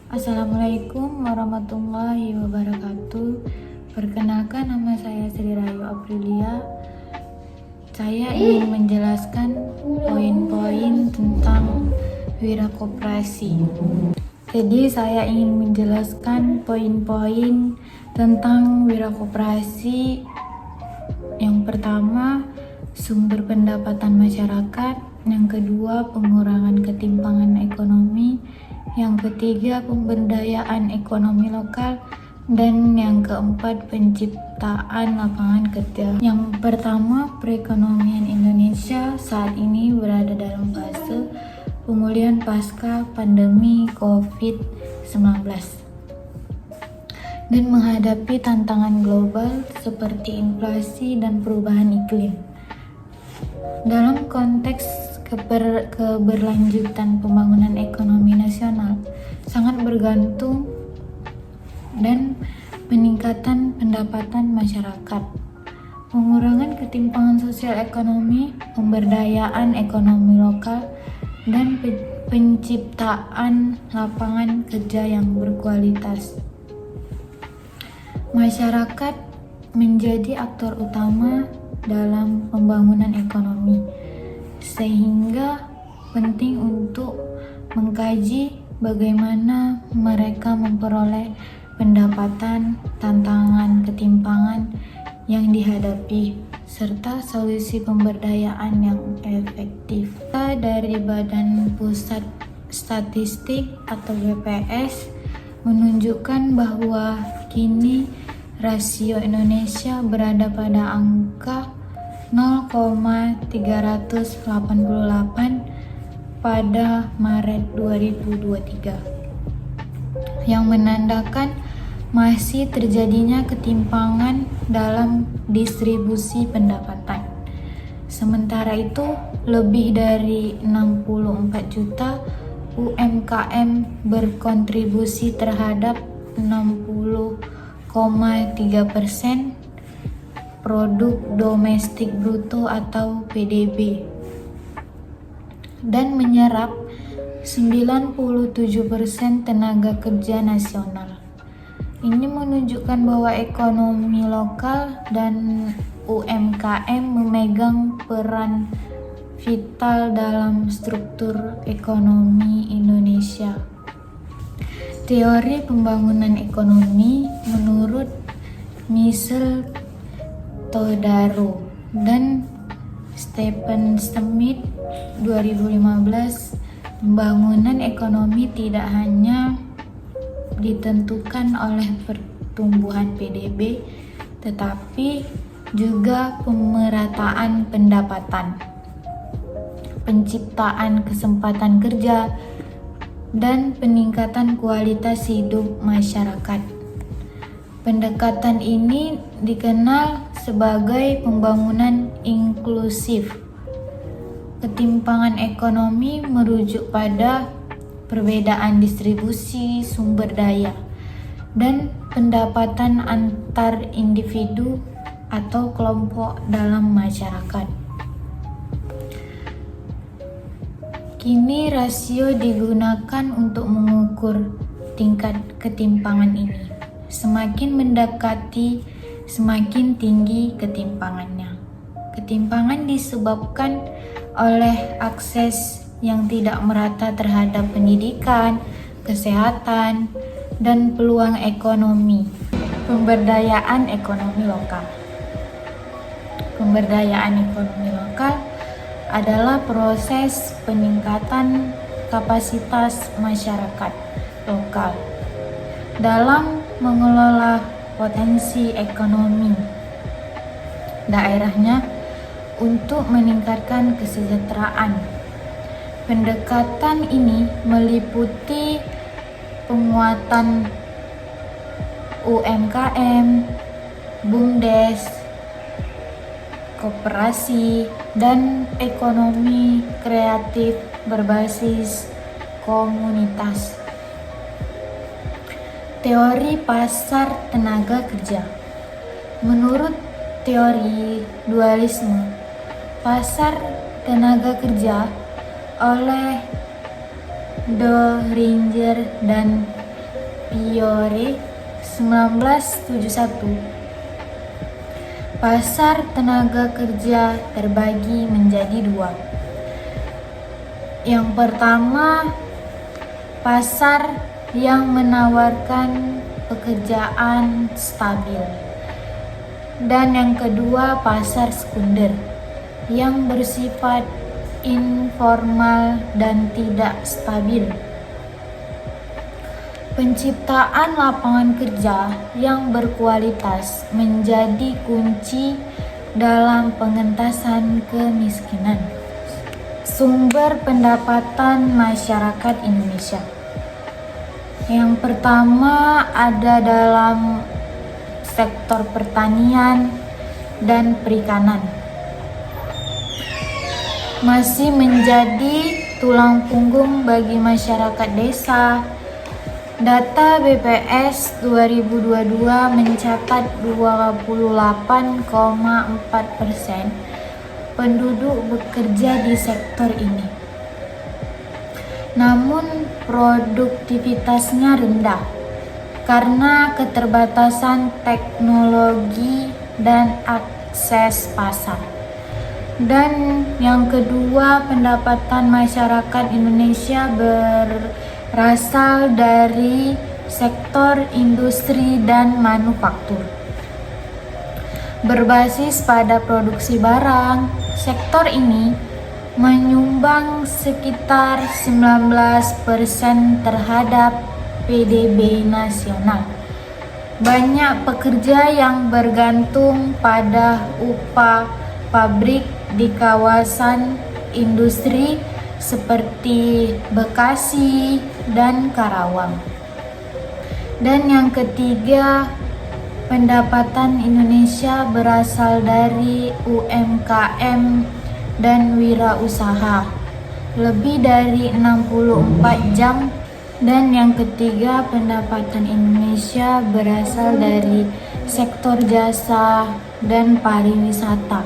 Assalamualaikum warahmatullahi wabarakatuh. Perkenalkan, nama saya Sri Rayu Aprilia. Saya ingin menjelaskan poin-poin tentang wirakoprasi. Jadi saya ingin menjelaskan poin-poin tentang wirakoprasi. Yang pertama, sumber pendapatan masyarakat. Yang kedua, pengurangan ketimpangan ekonomi. Yang ketiga, pemberdayaan ekonomi lokal. Dan yang keempat, penciptaan lapangan kerja. Yang pertama, perekonomian Indonesia saat ini berada dalam fase pemulihan pasca pandemi COVID-19 dan menghadapi tantangan global seperti inflasi dan perubahan iklim. Dalam konteks keberlanjutan pembangunan ekonomi nasional sangat bergantung dan peningkatan pendapatan masyarakat, pengurangan ketimpangan sosial ekonomi, pemberdayaan ekonomi lokal, dan penciptaan lapangan kerja yang berkualitas. Masyarakat menjadi aktor utama dalam pembangunan ekonomi, sehingga penting untuk mengkaji bagaimana mereka memperoleh pendapatan, tantangan ketimpangan yang dihadapi, serta solusi pemberdayaan yang efektif. Dari Badan Pusat Statistik atau BPS menunjukkan bahwa kini rasio Indonesia berada pada angka 0,388 pada Maret 2023 yang menandakan masih terjadinya ketimpangan dalam distribusi pendapatan. Sementara itu, lebih dari 64 juta UMKM berkontribusi terhadap 60,3% produk domestik bruto atau PDB dan menyerap 97% tenaga kerja nasional. Ini menunjukkan bahwa ekonomi lokal dan UMKM memegang peran vital dalam struktur ekonomi Indonesia. Teori pembangunan ekonomi menurut Michel Todaro dan Stephen Smith 2015, pembangunan ekonomi tidak hanya ditentukan oleh pertumbuhan PDB, tetapi juga pemerataan pendapatan, penciptaan kesempatan kerja, dan peningkatan kualitas hidup masyarakat. Pendekatan ini dikenal sebagai pembangunan inklusif. Ketimpangan ekonomi merujuk pada perbedaan distribusi sumber daya dan pendapatan antar individu atau kelompok dalam masyarakat. Kini rasio digunakan untuk mengukur tingkat ketimpangan ini. Semakin mendekati, semakin tinggi ketimpangannya. Ketimpangan disebabkan oleh akses yang tidak merata terhadap pendidikan, kesehatan, dan peluang ekonomi. Pemberdayaan ekonomi lokal. Pemberdayaan ekonomi lokal adalah proses peningkatan kapasitas masyarakat lokal dalam mengelola potensi ekonomi daerahnya untuk meningkatkan kesejahteraan. Pendekatan ini meliputi penguatan UMKM, BUMDes, koperasi, dan ekonomi kreatif berbasis komunitas. Teori pasar tenaga kerja. Menurut teori dualisme, pasar tenaga kerja oleh De Ringer dan Fiore 1971. Pasar tenaga kerja terbagi menjadi dua. Yang pertama, pasar yang menawarkan pekerjaan stabil. Dan yang kedua, pasar sekunder yang bersifat informal dan tidak stabil. Penciptaan lapangan kerja yang berkualitas menjadi kunci dalam pengentasan kemiskinan. Sumber pendapatan masyarakat Indonesia. Yang pertama ada dalam sektor pertanian dan perikanan. Masih menjadi tulang punggung bagi masyarakat desa. Data BPS 2022 mencatat 28,4% penduduk bekerja di sektor ini. Namun produktivitasnya rendah karena keterbatasan teknologi dan akses pasar. Dan yang kedua, pendapatan masyarakat Indonesia berasal dari sektor industri dan manufaktur. Berbasis pada produksi barang, sektor ini menyumbang sekitar 19% terhadap PDB nasional. Banyak pekerja yang bergantung pada upah pabrik di kawasan industri seperti Bekasi dan Karawang. Dan yang ketiga, pendapatan Indonesia berasal dari UMKM dan wirausaha lebih dari 64 jam. Dan yang ketiga, pendapatan Indonesia berasal dari sektor jasa dan pariwisata.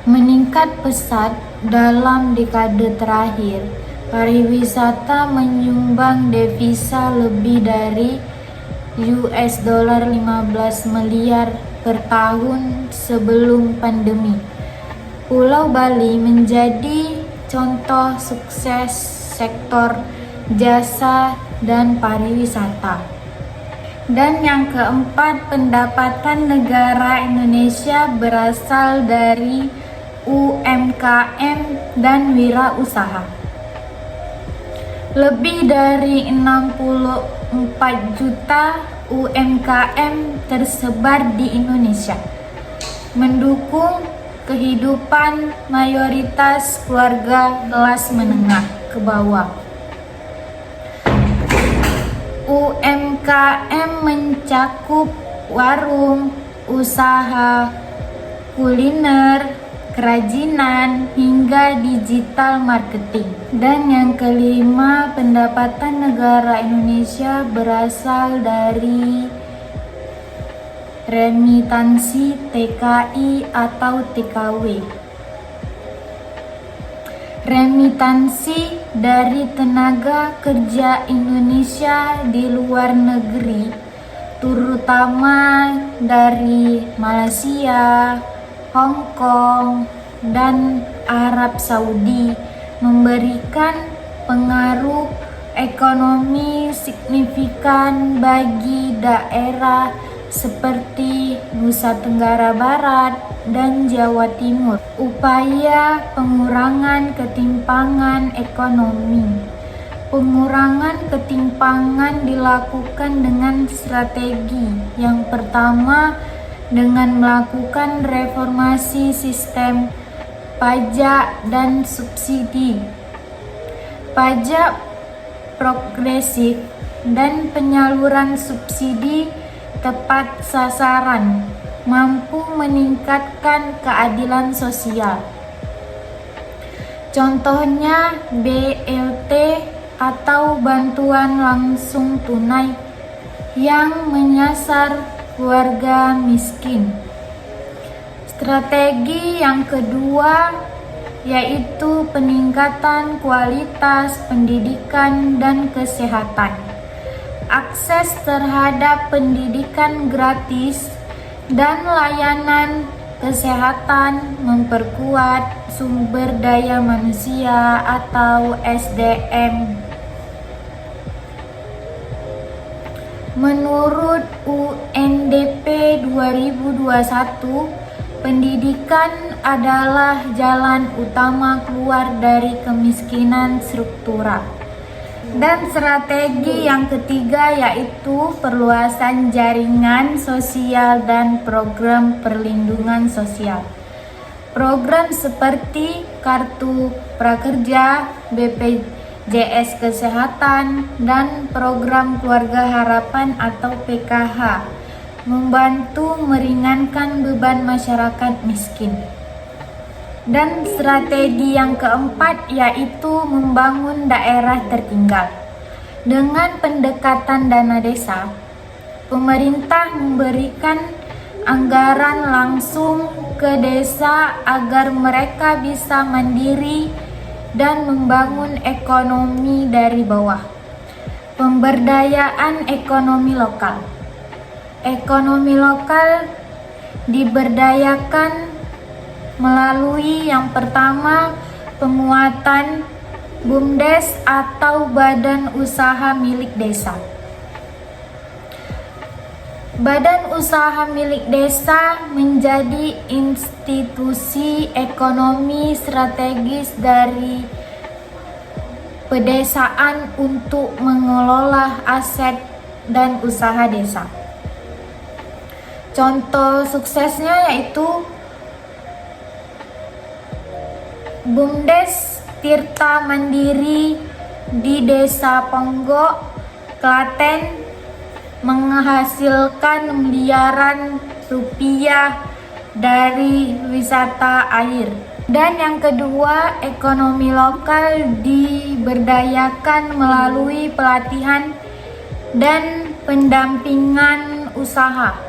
Meningkat pesat dalam dekade terakhir. Pariwisata menyumbang devisa lebih dari $15 miliar per tahun sebelum pandemi. Pulau Bali menjadi contoh sukses sektor jasa dan pariwisata. Dan yang keempat, pendapatan negara Indonesia berasal dari UMKM dan wirausaha. Lebih dari 64 juta UMKM tersebar di Indonesia, mendukung kehidupan mayoritas keluarga kelas menengah ke bawah. UMKM mencakup warung, usaha kuliner, kerajinan, hingga digital marketing. Dan yang kelima, pendapatan negara Indonesia berasal dari remitansi TKI atau TKW. Remitansi dari tenaga kerja Indonesia di luar negeri, terutama dari Malaysia, Hong Kong, dan Arab Saudi, memberikan pengaruh ekonomi signifikan bagi daerah seperti Nusa Tenggara Barat dan Jawa Timur. Upaya pengurangan ketimpangan ekonomi. Pengurangan ketimpangan dilakukan dengan strategi. Yang pertama, dengan melakukan reformasi sistem pajak dan subsidi. Pajak progresif dan penyaluran subsidi tepat sasaran mampu meningkatkan keadilan sosial. Contohnya BLT atau bantuan langsung tunai yang menyasar keluarga miskin. Strategi yang kedua yaitu peningkatan kualitas pendidikan dan kesehatan. akses terhadap pendidikan gratis dan layanan kesehatan, memperkuat sumber daya manusia atau SDM. Menurut UNDP 2021, pendidikan adalah jalan utama keluar dari kemiskinan struktural. Dan strategi yang ketiga yaitu perluasan jaringan sosial dan program perlindungan sosial. Program seperti Kartu Prakerja, BPJS Kesehatan, dan program Keluarga Harapan atau PKH membantu meringankan beban masyarakat miskin. Dan strategi yang keempat yaitu membangun daerah tertinggal. Dengan pendekatan dana desa, pemerintah memberikan anggaran langsung ke desa agar mereka bisa mandiri dan membangun ekonomi dari bawah. Pemberdayaan ekonomi lokal. Ekonomi lokal diberdayakan melalui yang pertama, penguatan BUMDes atau Badan Usaha Milik Desa. Badan Usaha Milik Desa menjadi institusi ekonomi strategis dari pedesaan untuk mengelola aset dan usaha desa. Contoh suksesnya yaitu BUMDes Tirta Mandiri di Desa Ponggok, Klaten menghasilkan miliaran rupiah dari wisata air. Dan yang kedua, ekonomi lokal diberdayakan melalui pelatihan dan pendampingan usaha.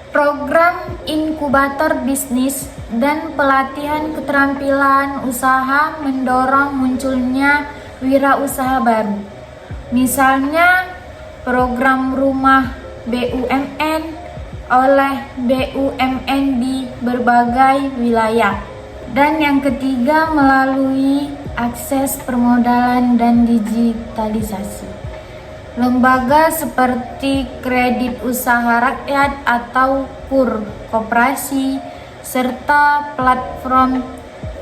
Program inkubator bisnis dan pelatihan keterampilan usaha mendorong munculnya wirausaha baru. Misalnya, program rumah BUMN oleh BUMN di berbagai wilayah. Dan yang ketiga, melalui akses permodalan dan digitalisasi. Lembaga seperti kredit usaha rakyat atau KUR koperasi serta platform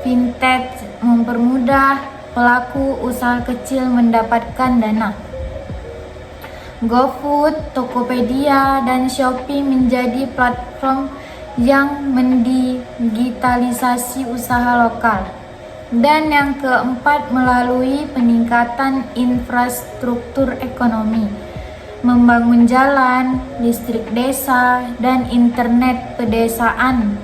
fintech mempermudah pelaku usaha kecil mendapatkan dana. GoFood, Tokopedia, dan Shopee menjadi platform yang mendigitalisasi usaha lokal. Dan yang keempat, melalui peningkatan infrastruktur ekonomi, membangun jalan, listrik desa, dan internet pedesaan,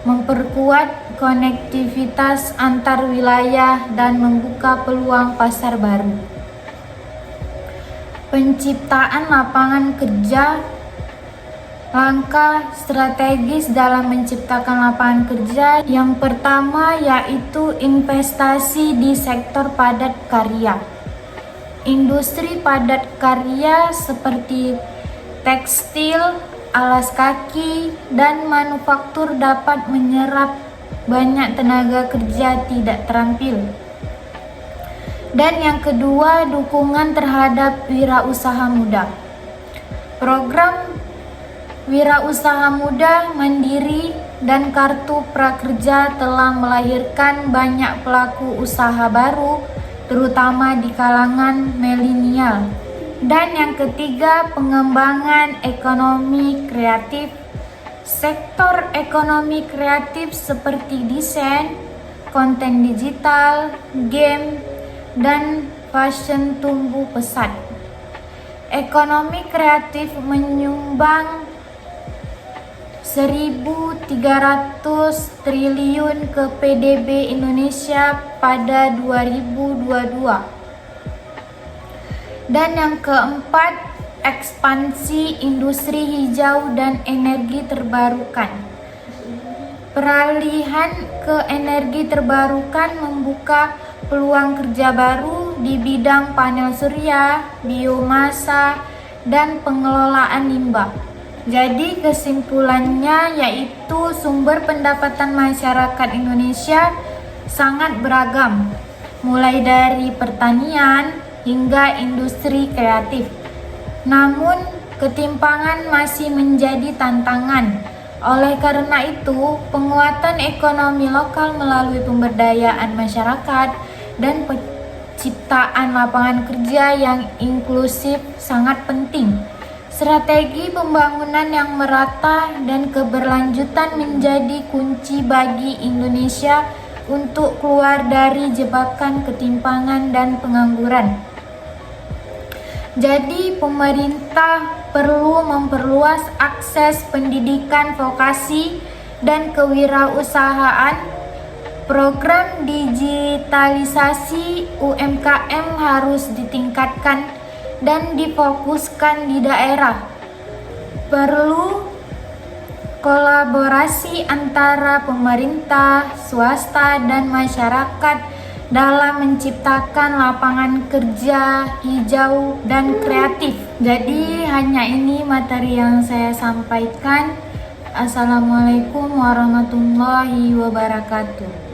memperkuat konektivitas antar wilayah, dan membuka peluang pasar baru. Penciptaan lapangan kerja. Langkah strategis dalam menciptakan lapangan kerja yang pertama yaitu investasi di sektor padat karya. Industri padat karya seperti tekstil, alas kaki, dan manufaktur dapat menyerap banyak tenaga kerja tidak terampil. Dan yang kedua, dukungan terhadap wirausaha muda. Program Wirausaha Muda Mandiri dan Kartu Prakerja telah melahirkan banyak pelaku usaha baru, terutama di kalangan milenial. Dan yang ketiga, pengembangan ekonomi kreatif. Sektor ekonomi kreatif seperti desain, konten digital, game, dan fashion tumbuh pesat. Ekonomi kreatif menyumbang 1.300 triliun ke PDB Indonesia pada 2022. Dan yang keempat, ekspansi industri hijau dan energi terbarukan. Peralihan ke energi terbarukan membuka peluang kerja baru di bidang panel surya, biomasa, dan pengelolaan limbah. Jadi kesimpulannya yaitu sumber pendapatan masyarakat Indonesia sangat beragam, mulai dari pertanian hingga industri kreatif. Namun ketimpangan masih menjadi tantangan. Oleh karena itu, penguatan ekonomi lokal melalui pemberdayaan masyarakat dan penciptaan lapangan kerja yang inklusif sangat penting. Strategi pembangunan yang merata dan keberlanjutan menjadi kunci bagi Indonesia untuk keluar dari jebakan ketimpangan dan pengangguran. Jadi pemerintah perlu memperluas akses pendidikan vokasi dan kewirausahaan. Program digitalisasi UMKM harus ditingkatkan dan difokuskan di daerah. Perlu kolaborasi antara pemerintah, swasta, dan masyarakat dalam menciptakan lapangan kerja hijau dan kreatif. Jadi hanya ini materi yang saya sampaikan. Assalamualaikum warahmatullahi wabarakatuh.